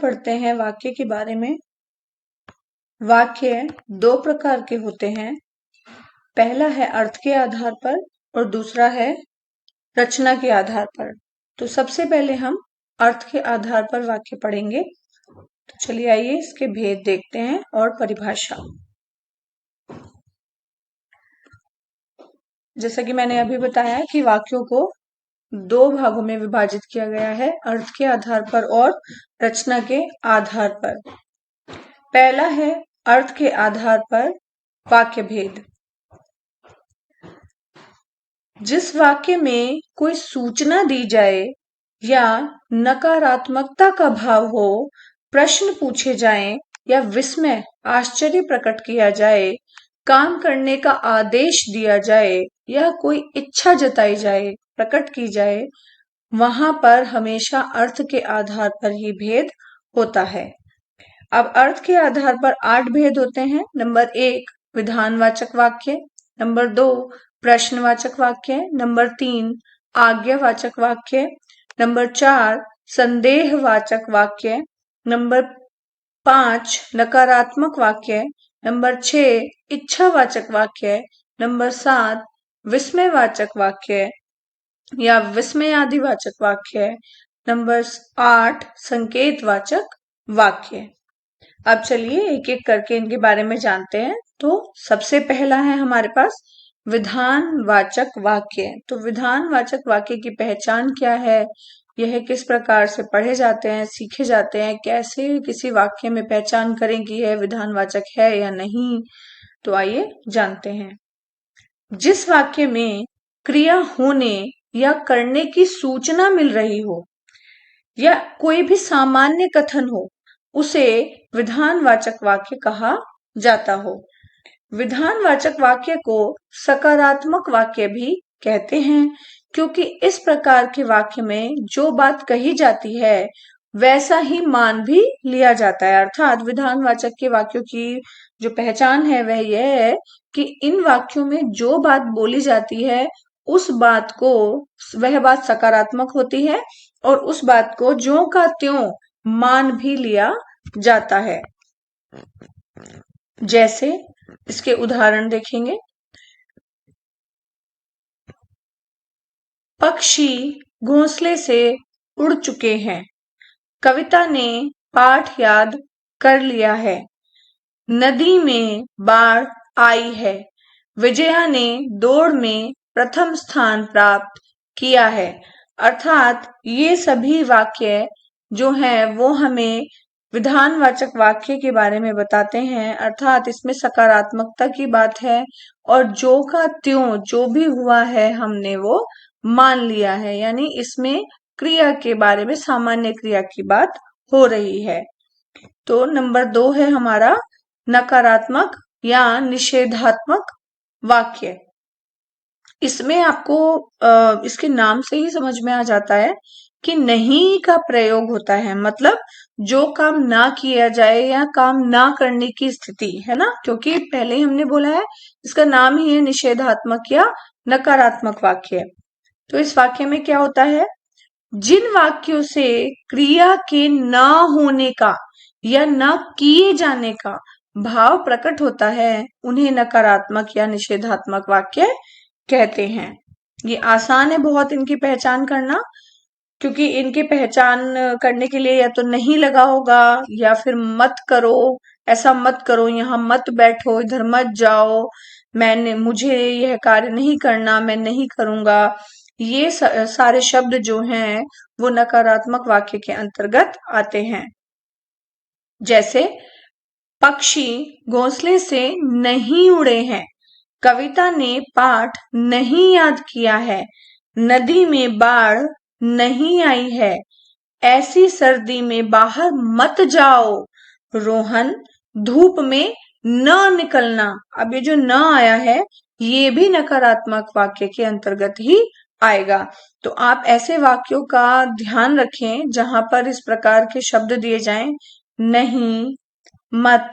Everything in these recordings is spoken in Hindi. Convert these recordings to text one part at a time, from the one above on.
पढ़ते हैं वाक्य के बारे में। वाक्य दो प्रकार के होते हैं। पहला है अर्थ के आधार पर और दूसरा है रचना के आधार पर। तो सबसे पहले हम अर्थ के आधार पर वाक्य पढ़ेंगे। तो चलिए आइए इसके भेद देखते हैं और परिभाषा। जैसा कि मैंने अभी बताया कि वाक्यों को दो भागों में विभाजित किया गया है, अर्थ के आधार पर और रचना के आधार पर। पहला है अर्थ के आधार पर वाक्य भेद। जिस वाक्य में कोई सूचना दी जाए या नकारात्मकता का भाव हो, प्रश्न पूछे जाएं या विस्मय आश्चर्य प्रकट किया जाए, काम करने का आदेश दिया जाए या कोई इच्छा जताई जाए, प्रकट की जाए, वहां पर हमेशा अर्थ के आधार पर ही भेद होता है। अब अर्थ के आधार पर 8 भेद होते हैं। नंबर 1 विधानवाचक वाक्य, नंबर 2 प्रश्नवाचक वाक्य, नंबर 3 आज्ञावाचक वाक्य, नंबर 4 संदेहवाचक वाक्य, नंबर 5 नकारात्मक वाक्य, नंबर 6 इच्छावाचक वाक्य, नंबर 7 विस्मयवाचक वाक्य या विस्मयादिवाचक वाक्य, नंबर 8 संकेतवाचक वाक्य। अब चलिए एक एक करके इनके बारे में जानते हैं। तो सबसे पहला है हमारे पास विधानवाचक वाक्य। तो विधानवाचक वाक्य की पहचान क्या है, यह किस प्रकार से पढ़े जाते हैं, सीखे जाते हैं, कैसे किसी वाक्य में पहचान करें कि यह विधानवाचक है या नहीं। तो आइए जानते हैं। जिस वाक्य में क्रिया होने या करने की सूचना मिल रही हो या कोई भी सामान्य कथन हो, उसे विधानवाचक वाक्य कहा जाता हो। विधानवाचक वाक्य को सकारात्मक वाक्य भी कहते हैं, क्योंकि इस प्रकार के वाक्य में जो बात कही जाती है वैसा ही मान भी लिया जाता है। अर्थात विधानवाचक के वाक्यों की जो पहचान है वह यह है कि इन वाक्यों में जो बात बोली जाती है उस बात को, वह बात सकारात्मक होती है और उस बात को ज्यों का त्यों मान भी लिया जाता है। जैसे इसके उदाहरण देखेंगे। पक्षी घोंसले से उड़ चुके हैं। कविता ने पाठ याद कर लिया है। नदी में बाढ़ आई है। विजया ने दौड़ में प्रथम स्थान प्राप्त किया है। अर्थात ये सभी वाक्य जो हैं वो हमें विधानवाचक वाक्य के बारे में बताते हैं। अर्थात इसमें सकारात्मकता की बात है और जो का त्यों जो भी हुआ है हमने वो मान लिया है, यानी इसमें क्रिया के बारे में, सामान्य क्रिया की बात हो रही है। तो नंबर 2 है हमारा नकारात्मक या निषेधात्मक वाक्य। इसमें आपको इसके नाम से ही समझ में आ जाता है कि नहीं का प्रयोग होता है, मतलब जो काम ना किया जाए या काम ना करने की स्थिति है ना, क्योंकि पहले ही हमने बोला है इसका नाम ही है निषेधात्मक या नकारात्मक वाक्य। तो इस वाक्य में क्या होता है, जिन वाक्यों से क्रिया के ना होने का या ना किए जाने का भाव प्रकट होता है उन्हें नकारात्मक या निषेधात्मक वाक्य कहते हैं। ये आसान है बहुत इनकी पहचान करना, क्योंकि इनकी पहचान करने के लिए या तो नहीं लगा होगा या फिर मत करो, ऐसा मत करो, यहाँ मत बैठो, इधर मत जाओ, मुझे यह कार्य नहीं करना, मैं नहीं करूंगा, ये सारे शब्द जो हैं वो नकारात्मक वाक्य के अंतर्गत आते हैं। जैसे पक्षी घोंसले से नहीं उड़े हैं। कविता ने पाठ नहीं याद किया है। नदी में बाढ़ नहीं आई है। ऐसी सर्दी में बाहर मत जाओ। रोहन धूप में न निकलना। अब ये जो न आया है ये भी नकारात्मक वाक्य के अंतर्गत ही आएगा। तो आप ऐसे वाक्यों का ध्यान रखें जहां पर इस प्रकार के शब्द दिए जाएं, नहीं, मत,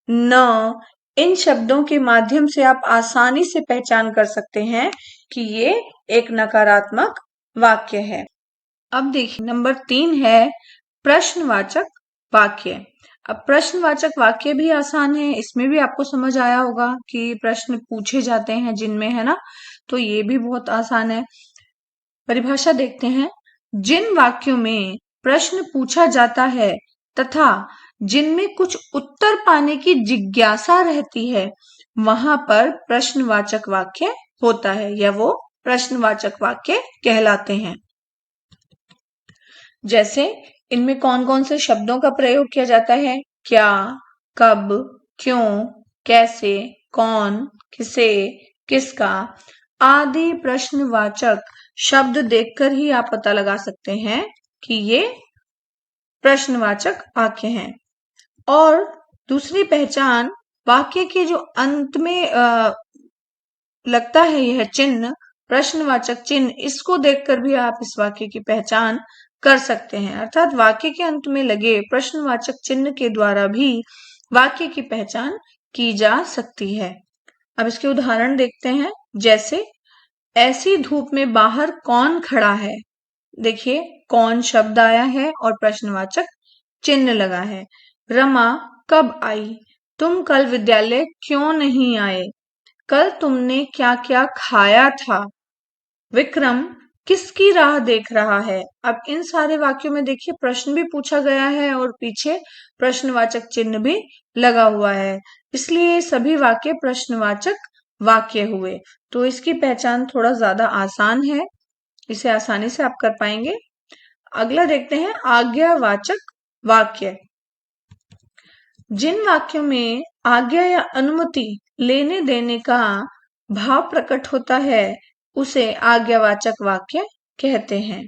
न। इन शब्दों के माध्यम से आप आसानी से पहचान कर सकते हैं कि ये एक नकारात्मक वाक्य है। अब देखिए नंबर 3 है प्रश्नवाचक वाक्य। अब प्रश्नवाचक वाक्य भी आसान है, इसमें भी आपको समझ आया होगा कि प्रश्न पूछे जाते हैं जिनमें, है ना, तो ये भी बहुत आसान है। परिभाषा देखते हैं। जिन वाक्यों में प्रश्न पूछा जाता है तथा जिनमें कुछ उत्तर पाने की जिज्ञासा रहती है, वहां पर प्रश्नवाचक वाक्य होता है या वो प्रश्नवाचक वाक्य कहलाते हैं। जैसे इनमें कौन कौन से शब्दों का प्रयोग किया जाता है? क्या, कब, क्यों, कैसे, कौन, किसे, किसका आदि प्रश्नवाचक शब्द देखकर ही आप पता लगा सकते हैं कि ये प्रश्नवाचक वाक्य हैं। और दूसरी पहचान, वाक्य के जो अंत में लगता है यह चिन्ह, प्रश्नवाचक चिन्ह, इसको देखकर भी आप इस वाक्य की पहचान कर सकते हैं। अर्थात वाक्य के अंत में लगे प्रश्नवाचक चिन्ह के द्वारा भी वाक्य की पहचान की जा सकती है। अब इसके उदाहरण देखते हैं। जैसे ऐसी धूप में बाहर कौन खड़ा है? देखिए, कौन शब्द आया है और प्रश्नवाचक चिन्ह लगा है। रमा कब आई? तुम कल विद्यालय क्यों नहीं आए? कल तुमने क्या क्या खाया था? विक्रम किसकी राह देख रहा है? अब इन सारे वाक्यों में देखिए प्रश्न भी पूछा गया है और पीछे प्रश्नवाचक चिन्ह भी लगा हुआ है, इसलिए सभी वाक्य प्रश्नवाचक वाक्य हुए। तो इसकी पहचान थोड़ा ज्यादा आसान है, इसे आसानी से आप कर पाएंगे। अगला देखते हैं आज्ञावाचक वाक्य। जिन वाक्यों में आज्ञा या अनुमति लेने देने का भाव प्रकट होता है, उसे आज्ञावाचक वाक्य कहते हैं।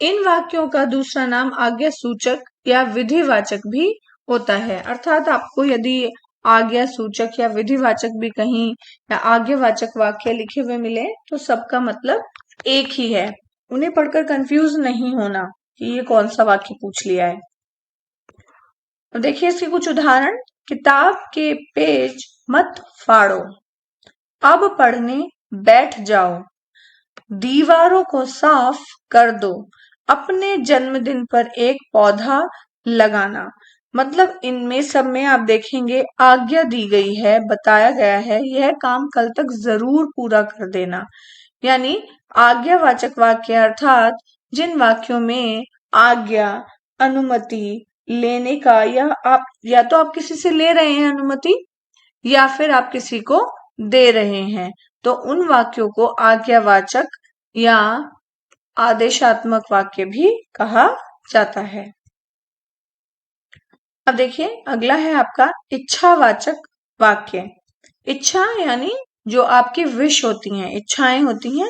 इन वाक्यों का दूसरा नाम आज्ञा सूचक या विधिवाचक भी होता है। अर्थात आपको यदि आज्ञा सूचक या विधिवाचक भी कहीं या आज्ञावाचक वाक्य लिखे हुए मिले तो सबका मतलब एक ही है, उन्हें पढ़कर कंफ्यूज नहीं होना कि ये कौन सा वाक्य पूछ लिया है। तो देखिए इसके कुछ उदाहरण। किताब के पेज मत फाड़ो, अब पढ़ने बैठ जाओ, दीवारों को साफ कर दो, अपने जन्मदिन पर एक पौधा लगाना। मतलब इनमें सब में आप देखेंगे आज्ञा दी गई है, बताया गया है यह काम कल तक जरूर पूरा कर देना। यानी आज्ञावाचक वाक्य अर्थात जिन वाक्यों में आज्ञा, अनुमति लेने का, या तो आप किसी से ले रहे हैं अनुमति या फिर आप किसी को दे रहे हैं, तो उन वाक्यों को आज्ञावाचक या आदेशात्मक वाक्य भी कहा जाता है। अब देखिए अगला है आपका इच्छावाचक वाक्य। इच्छा यानी जो आपकी विश होती हैं, इच्छाएं होती हैं,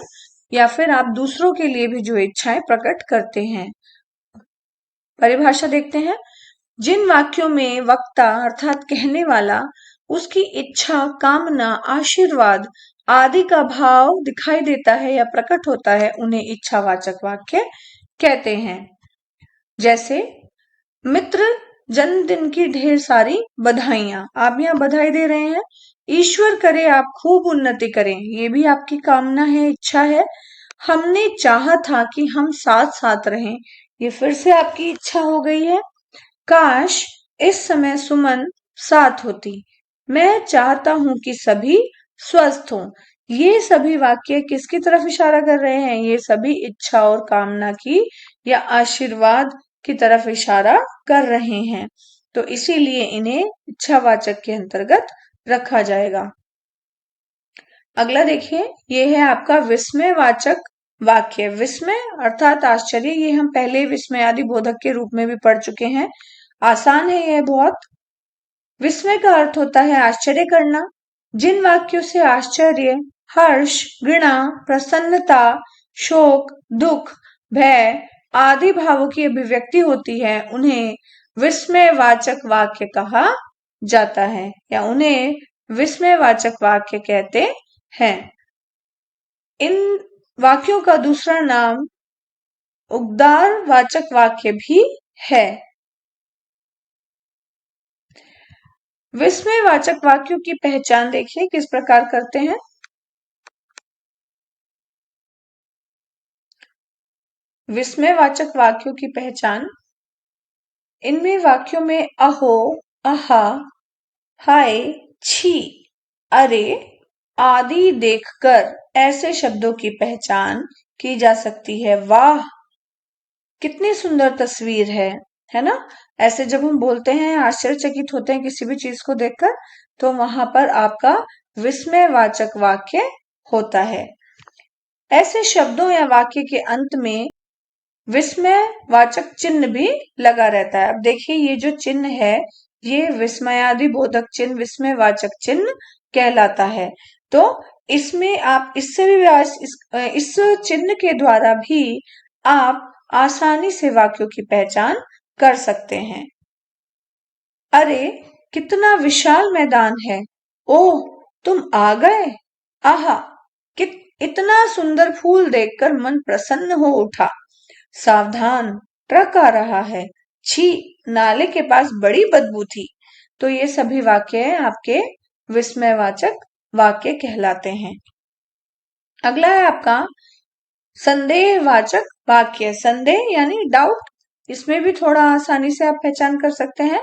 या फिर आप दूसरों के लिए भी जो इच्छाएं प्रकट करते हैं। परिभाषा देखते हैं। जिन वाक्यों में वक्ता अर्थात कहने वाला उसकी इच्छा, कामना, आशीर्वाद आदि का भाव दिखाई देता है या प्रकट होता है, उन्हें इच्छावाचक वाक्य कहते हैं। जैसे मित्र जन्मदिन की ढेर सारी बधाइयां, आप यहाँ बधाई दे रहे हैं। ईश्वर करे आप खूब उन्नति करें, ये भी आपकी कामना है, इच्छा है। हमने चाहा था कि हम साथ साथ रहें, ये फिर से आपकी इच्छा हो गई है। काश इस समय सुमन साथ होती, मैं चाहता हूं कि सभी स्वस्थ हों। ये सभी वाक्य किसकी तरफ इशारा कर रहे हैं? ये सभी इच्छा और कामना की या आशीर्वाद की तरफ इशारा कर रहे हैं, तो इसीलिए इन्हें इच्छावाचक के अंतर्गत रखा जाएगा। अगला देखिए, ये है आपका विस्मयवाचक वाक्य। विस्मय अर्थात आश्चर्य, ये हम पहले विस्मय आदि बोधक के रूप में भी पढ़ चुके हैं, आसान है यह बहुत। विस्मय का अर्थ होता है आश्चर्य करना। जिन वाक्यों से आश्चर्य, हर्ष, घृणा, प्रसन्नता, शोक, दुख, भय आदि भावों की अभिव्यक्ति होती है, उन्हें विस्मयवाचक वाक्य कहा जाता है या उन्हें विस्मयवाचक वाक्य कहते हैं। इन वाक्यों का दूसरा नाम उद्गारवाचक वाक्य भी है। विस्मयवाचक वाक्यों की पहचान देखिए किस प्रकार करते हैं। विस्मयवाचक वाक्यों की पहचान इनमें वाक्यों में अहो, आहा, हाय, छी, अरे आदि देखकर ऐसे शब्दों की पहचान की जा सकती है। वाह, कितनी सुंदर तस्वीर है ना। ऐसे जब हम बोलते हैं, आश्चर्यचकित होते हैं किसी भी चीज को देखकर, तो वहां पर आपका विस्मयवाचक वाक्य होता है। ऐसे शब्दों या वाक्य के अंत में विस्मयवाचक चिन्ह भी लगा रहता है। अब देखिए, ये जो चिन्ह है, ये विस्मयादि बोधक चिन्ह, विस्मयवाचक चिन्ह कहलाता है। तो इसमें आप इससे भी इस चिन्ह के द्वारा भी आप आसानी से वाक्यों की पहचान कर सकते हैं। अरे कितना विशाल मैदान है, ओह तुम आ गए, आहा कित इतना सुंदर फूल देखकर मन प्रसन्न हो उठा, सावधान ट्रक आ रहा है, छी नाले के पास बड़ी बदबू थी। तो ये सभी वाक्य आपके विस्मयवाचक वाक्य कहलाते हैं। अगला है आपका संदेहवाचक वाक्य। संदेह यानी डाउट, इसमें भी थोड़ा आसानी से आप पहचान कर सकते हैं।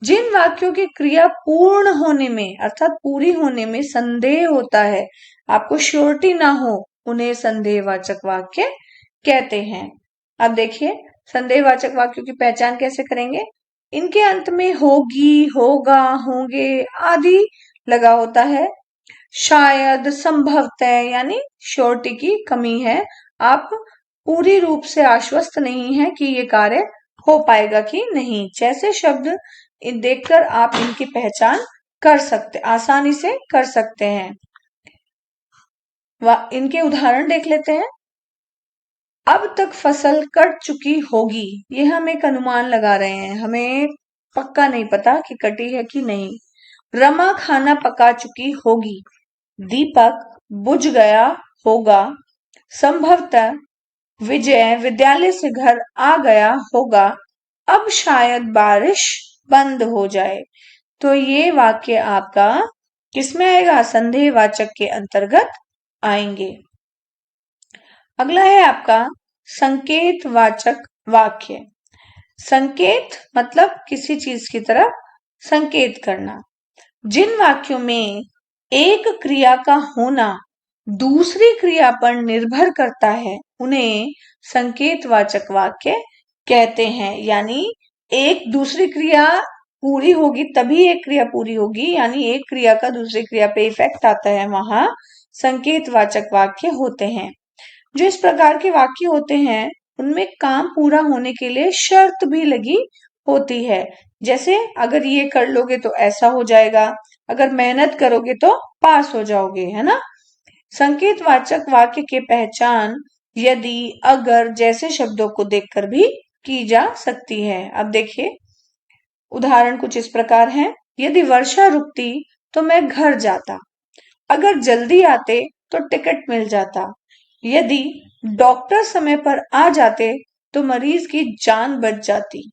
जिन वाक्यों की क्रिया पूर्ण होने में अर्थात पूरी होने में संदेह होता है, आपको श्योरिटी ना हो, उन्हें संदेहवाचक वाक्य कहते हैं। अब देखिए, संदेहवाचक वाक्यों की पहचान कैसे करेंगे। इनके अंत में होगी, होगा, होंगे आदि लगा होता है। शायद, संभवतः यानी श्योरिटी की कमी है, आप पूरी रूप से आश्वस्त नहीं है कि ये कार्य हो पाएगा कि नहीं। जैसे शब्द देखकर आप इनकी पहचान कर सकते, आसानी से कर सकते हैं। इनके उदाहरण देख लेते हैं। अब तक फसल कट चुकी होगी, ये हम एक अनुमान लगा रहे हैं, हमें पक्का नहीं पता कि कटी है कि नहीं। रमा खाना पका चुकी होगी, दीपक बुझ गया होगा, संभवतः विजय विद्यालय से घर आ गया होगा, अब शायद बारिश बंद हो जाए। तो ये वाक्य आपका किसमें आएगा, संदेहवाचक के अंतर्गत आएंगे। अगला है आपका संकेतवाचक वाक्य। संकेत मतलब किसी चीज की तरफ संकेत करना। जिन वाक्यों में एक क्रिया का होना दूसरी क्रिया पर निर्भर करता है, उन्हें संकेतवाचक वाक्य कहते हैं। यानी एक दूसरी क्रिया पूरी होगी तभी एक क्रिया पूरी होगी, यानी एक क्रिया का दूसरी क्रिया पे इफेक्ट आता है, वहां संकेतवाचक वाक्य होते हैं। जो इस प्रकार के वाक्य होते हैं, उनमें काम पूरा होने के लिए शर्त भी लगी होती है। जैसे अगर ये कर लोगे तो ऐसा हो जाएगा, अगर मेहनत करोगे तो पास हो जाओगे, है ना। संकेतवाचक वाक्य की पहचान यदि, अगर जैसे शब्दों को देखकर भी की जा सकती है। अब देखिए, उदाहरण कुछ इस प्रकार हैं। यदि वर्षा रुकती तो मैं घर जाता, अगर जल्दी आते तो टिकट मिल जाता, यदि डॉक्टर समय पर आ जाते तो मरीज की जान बच जाती,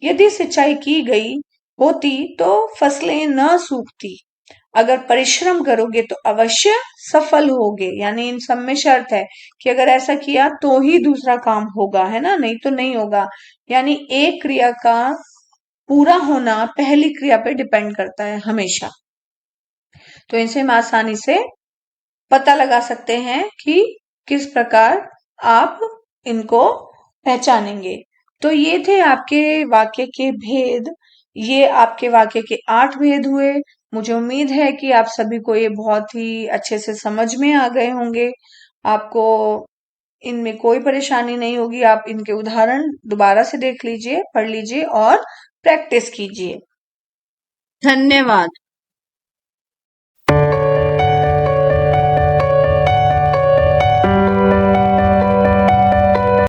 यदि सिंचाई की गई होती तो फसलें न सूखती, अगर परिश्रम करोगे तो अवश्य सफल होगे। यानी इन सब में शर्त है कि अगर ऐसा किया तो ही दूसरा काम होगा, है ना, नहीं तो नहीं होगा। यानी एक क्रिया का पूरा होना पहली क्रिया पे डिपेंड करता है हमेशा। तो इनसे हम आसानी से पता लगा सकते हैं कि किस प्रकार आप इनको पहचानेंगे। तो ये थे आपके वाक्य के भेद, ये आपके वाक्य के 8 भेद हुए। मुझे उम्मीद है कि आप सभी को ये बहुत ही अच्छे से समझ में आ गए होंगे, आपको इनमें कोई परेशानी नहीं होगी। आप इनके उदाहरण दोबारा से देख लीजिए, पढ़ लीजिए और प्रैक्टिस कीजिए। धन्यवाद।